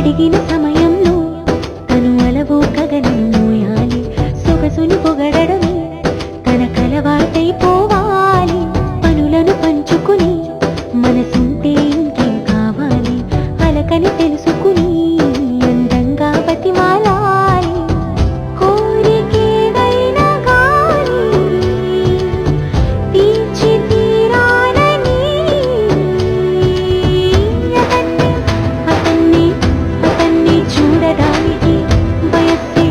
అడిగిన సమయంలో తను అలవో గగనం మోయాలి, సొగసుని పొగడమే తన కలవాటైపోవాలి. పనులను పంచుకుని మనసుంటే ఇంకేం కావాలి, అలకని తెలుసుకుని అందంగా బతిమాలాలి. కోరికేదైనా గాని తీర్చి తీరాలని అతన్ని చూడడానికి వయస్సే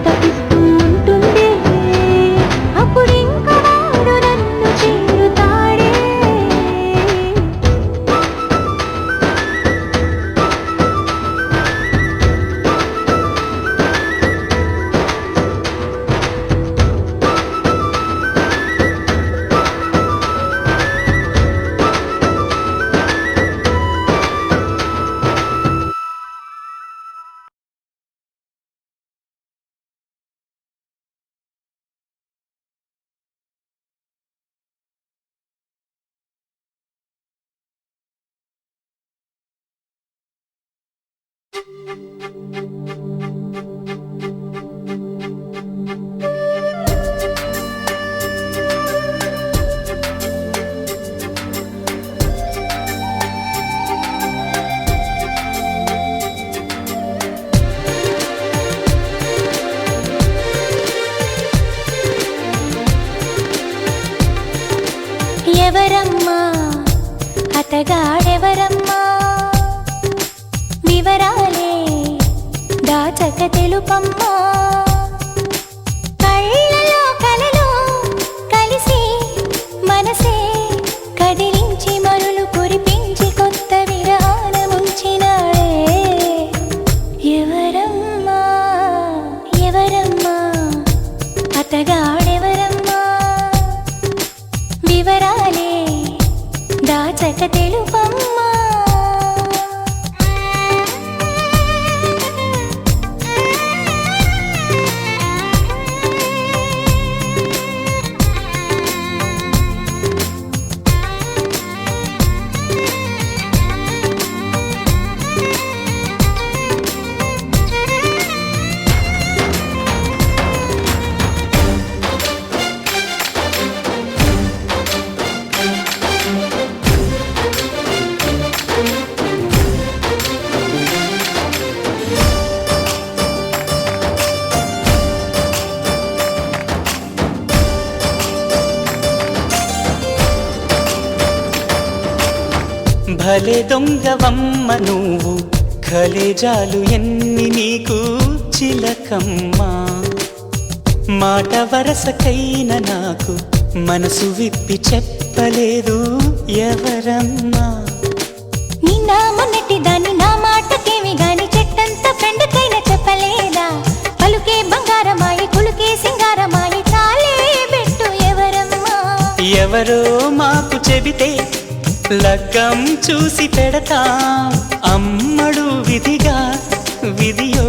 తప్పిస్తూ ఉంటుందే. అప్పుడింక వాడు నన్ను చేరుతాడే. ఎవరమ్మా అతగాడెవరమ్మా, వివరాలే దాచక తెలుపమ్మా. కళ్ళలో కలలో కలిసి మనసే కదిలించి మరులు కురిపించి కొత్త విరానముంచినాడే. ఎవరమ్మా ఎవరమ్మా అతగాడెవరమ్మా, వివరాలే దాచక తెలుపమ్మా. భలే దొంగవమ్మ నువ్వు, ఖలేజాలు ఎన్ని నీకు చిలకమ్మా. మాట వరసకైన నాకు మనసు విప్పి చెప్పలేదు ఎవరమ్మా. నిన్న మొన్నటి దాన్ని నా మాటకేమి గాని చెట్టంత ఫ్రెండ్కైనా చెప్పలేదా. పలుకే బంగారమాయి కులుకే సింగారమాయి చాలే పెట్టు ఎవరమ్మా. ఎవరో మాకు చెబితే లగ్గం చూసి పెడతాం. అమ్మడు విధిగా విధియో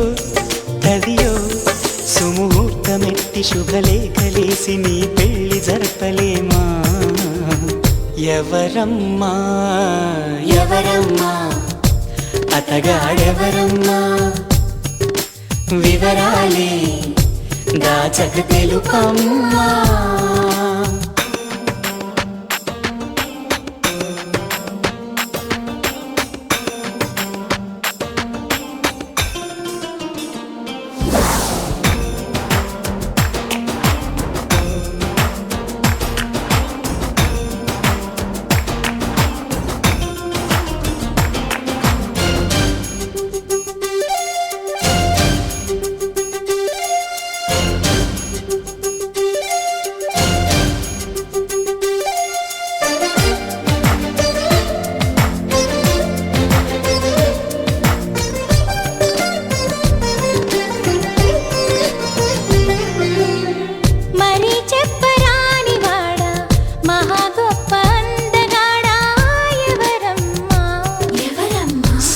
తదియో సుముహూర్తమెట్టి శుభలేఖలేసి నీ పెళ్లి జరపలేమా. ఎవరమ్మా ఎవరమ్మా అతగాడెవరమ్మా, వివరాలే దాచక తెలుపమ్మా.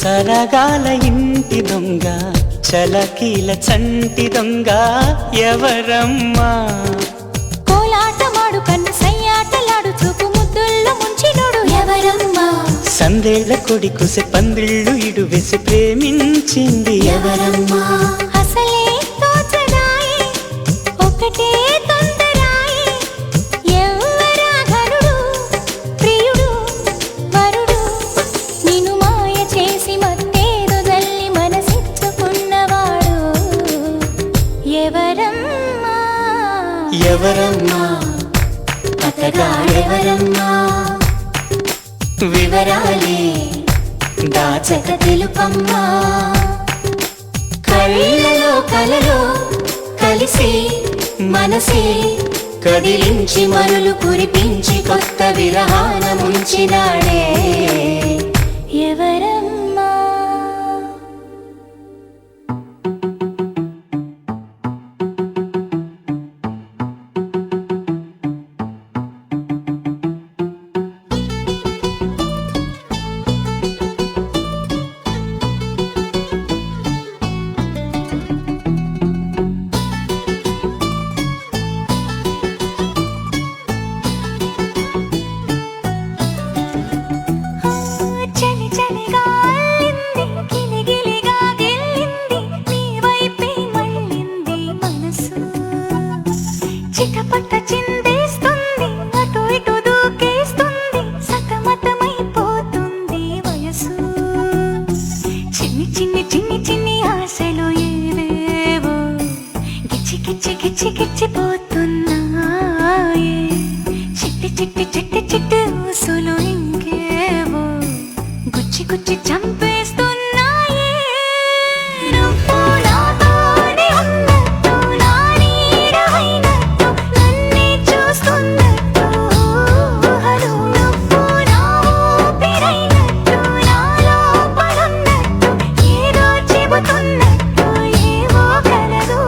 సరగాల ఇంటి దొంగ చలకీల చంటి దొంగ ఎవరమ్మా. కోలాటమాడు కన్ను సయ్యాటలాడు చూపు ముద్దుల్లో ముంచినోడు ఎవరమ్మా. సందేళ్ల కొడి కుసె పందిళ్ళు ఇడువేసి ప్రేమించింది ఎవరమ్మా? అసలే తోచదాయే ఒకటే తొందరాయే ఎవ్వరా ఘనుడు ప్రియుడు వరుడు నిన్ను మాయ చేసి మత్తేరు జల్లి మనసిచ్చుకున్నవాడు ఎవరమ్మా? ఎవరమ్మా అతగాడెవరమ్మా? వివరాలే దాచక తెలుపమ్మా. కళ్ళలో కలలో కలిసి మనసే కదిలించి మరులు కురిపించి కొత్త విరహాన ముంచినాడే ఎవరమ్మా? చలి చలిగా అల్లింది గిలిగిలిగా గిల్లింది నీ వైపే మళ్ళింది మనసు చిటపట చిందేస్తుంది అటు ఇటు దూకేస్తుంది సతమతమైపోతుంది వయసు చిన్ని చిన్ని చిన్ని చిన్ని ఆశలు ఏవేవో గిచ్చి గిచ్చి గిచ్చి గిచ్చిపోతున్నాయే చిట్టి చిట్టి చిట్టి చిట్టి ఊసులు ఇంకేవో గుచ్చి గుచ్చి చంపేస్తున్నాయే నువ్వు నాతోనే ఉన్నట్టు నా నీడవైనట్టు నన్నే చూస్తున్నట్టు ఊహలు నువ్వు నా ఊపిరైనట్టు నా లోపలున్నట్టు ఏదో చెబుతున్నట్టు ఏవో కలదు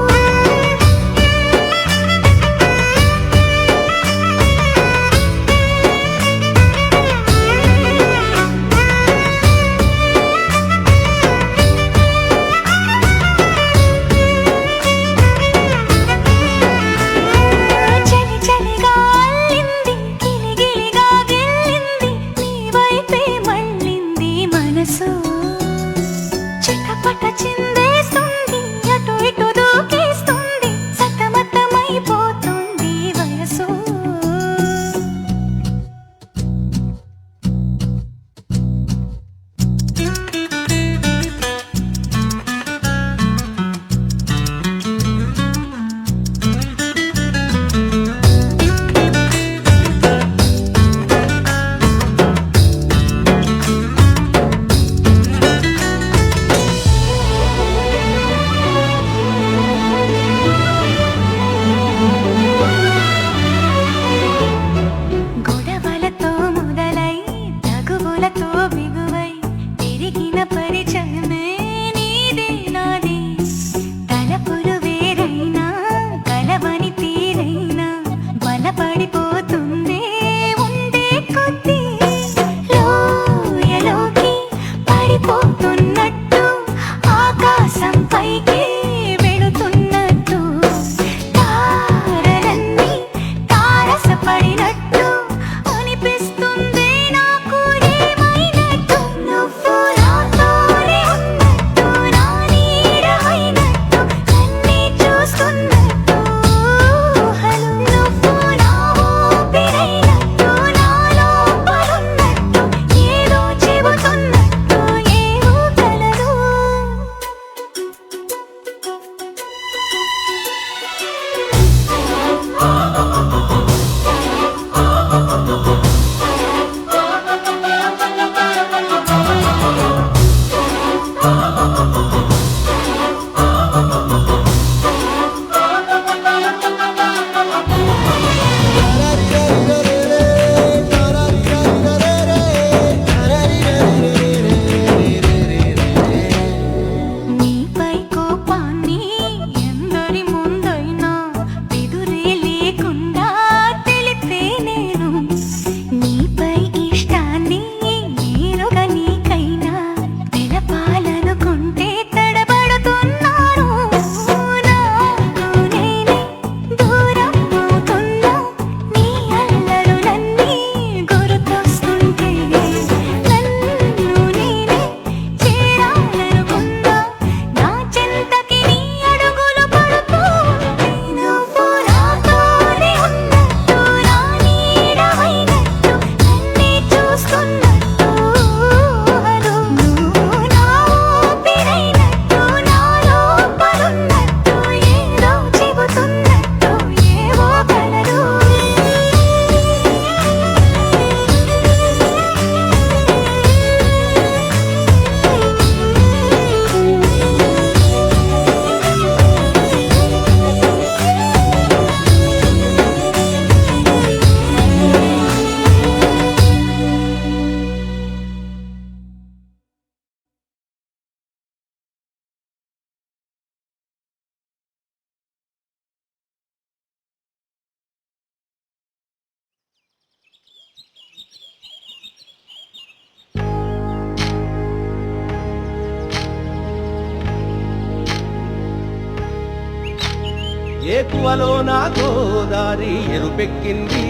ఏకువలో నా గోదారి ఎరుపెక్కింది,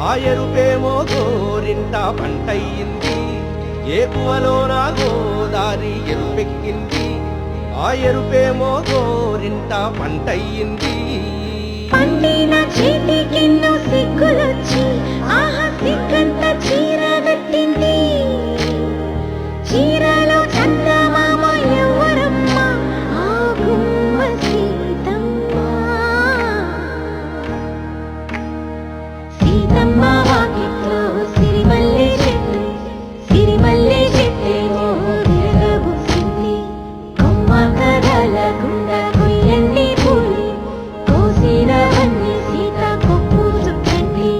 ఆ ఎరుపేమో గోరింట పంటయ్యింది. ఏకువలో నా గోదారి ఎరుపెక్కింది, ఆ ఎరుపేమో గోరింట పంటయ్యింది. పండిన చేతికెన్నో సిగ్గులొచ్చి ఆహా సిగ్గంత చీర కట్టింది. చీరలో చందమామ ఎవరమ్మ, ఆ గుమ్మ సీతమ్మ. సీతమ్మ వాకిట్లో సిరిమల్లె చెట్టు, సిరిమల్లె చెట్టేమో విరగబూసింది. కొమ్మ కదలకుండా కొయ్యండి పూలు, కోసినవన్నీ సీత కొప్పు చుట్టండి.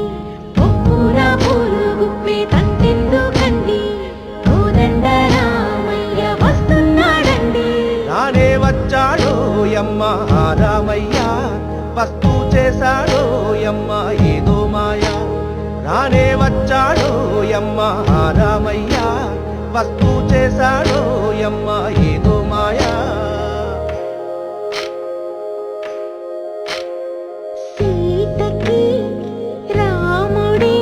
కొప్పున పూలు గుప్పే తంతెందుకండి, కోదండ రామయ్య వస్తున్నాడండి. రానే వచ్చాడో యమ్మ ఆ రామయ్య, వస్తూ చేశాడో యమ్మ ఏదో మాయా. రానే వచ్చాడో యమ్మ ఆ రామయ్య, వస్తూ చేశాడో యమ్మ ఏదో మాయా. సీతకి రాముడే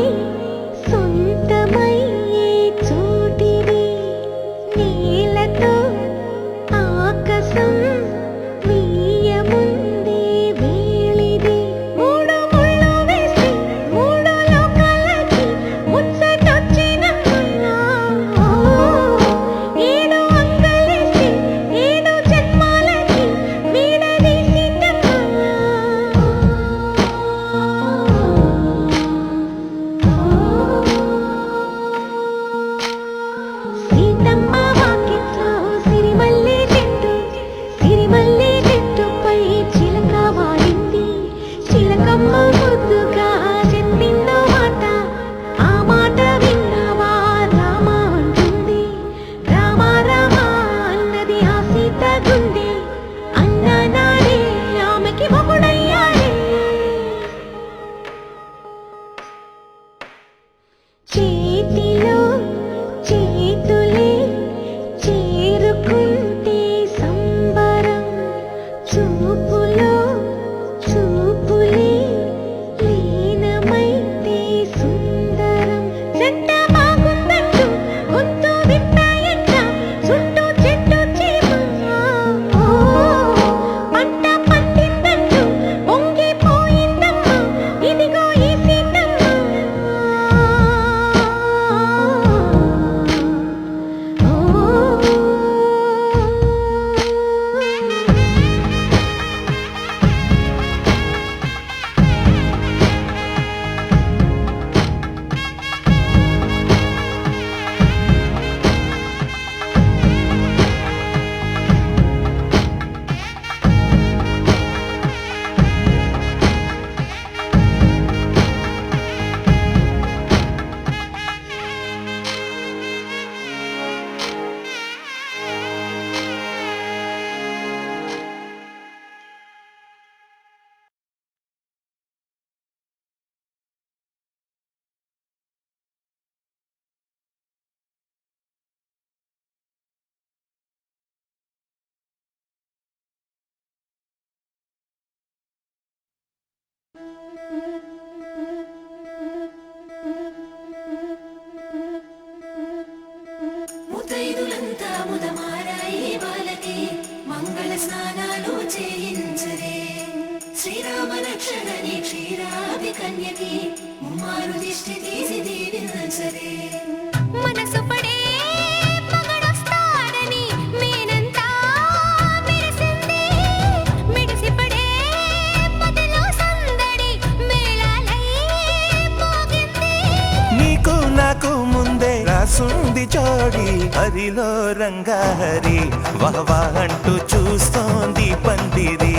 సొంతమయ్యే చోటిది, నేలతో ఆకాశం వీయముందే వేళిది. మూడు ముళ్ళు వేసి మూడు లోకాలకి ముచ్చటొచ్చినమ్మా. ఏడు అంగలేసి ఏడు జన్మాలకి వీడదీసిందమ్మా. సీతమ్మ వాకిట్లో సిరిమల్లె చెట్టు, సిరిమల్లె చెట్టుపై చిలక వాడింది. చిలకమ్మ ముద్దుగా చెప్పిందో మాట, ఆ మాట విన్నవా రామ అంటుంది. రామ రామ అన్నది ఆ సీత గుండె, అన్న నాడే ఆమెకి మొగుడయ్యాడే. చేతిలో చేతులే చేరుకుంటే సంబరం, చూపులో చూపులే లీనమైతే సుందరం. జంట బాగుందంటూ గొంతు విప్పాయంట చుట్టూ చెట్టు చీమ. పంట పండిందంటూ పొంగిపోయిందమ్మా, ఇదిగో ఈ సీతమ్మ. ముతైదులంతా ముదమారాయి వాళ్ళకి మంగళ స్నానాలు చేయించరే. శ్రీరామ రక్షణని క్షీరాది కన్యకి ముమ్మారు దిష్టి తీసి దీవించరే. మనసు పడే మగడొస్తాడని మేనంతా మెరిసింది, మిడిసిపడే పదిలో సందడి మేళాలై మోగింది. నీకు నాకు ముందే రాసుంది జోడి, హరిలో రంగాహరి వహవా అంటూ చూస్తోంది పందిరి.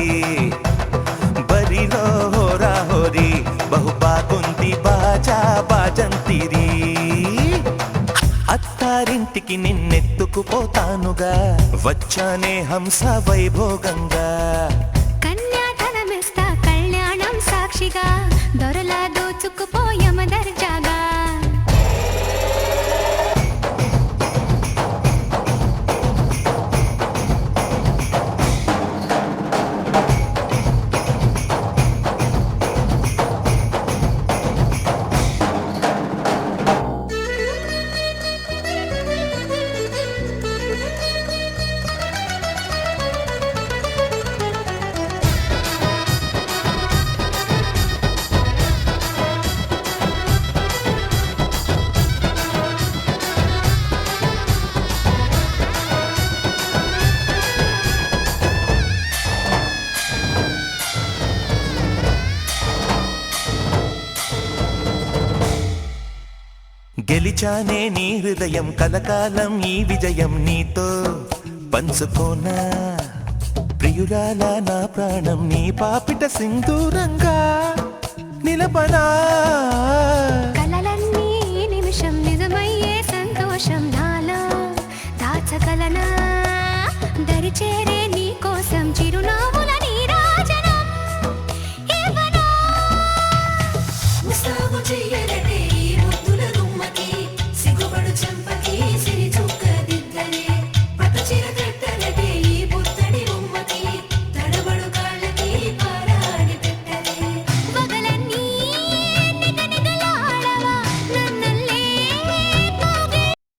బరిలో హోరా హోరి బహు బాగుంది బాజా బాజంతిరి. అత్తారింటికి నిన్నెత్తుకుపోతానుగా, వచ్చానే హంస వైభోగంగా. కన్యాధనమిస్తా కళ్యాణం సాక్షిగా, దొరలా దోచుకుపోయమ దర్జాగా. గెలిచానే నీ హృదయం కలకాలం ఈ విజయం నీతో పంచుకోనా ప్రియురాల నా ప్రాణం నీ పాపిట సింధూరంగా నిలపనా కలలన్నీ నిమిషం నిజమయ్యే సంతోషం నాలో దాచగలనా దరిచేరే నీ కోసం చిరునవ్వుల నీరాజనం ఇవ్వనా ముస్తాబు చెయ్యలే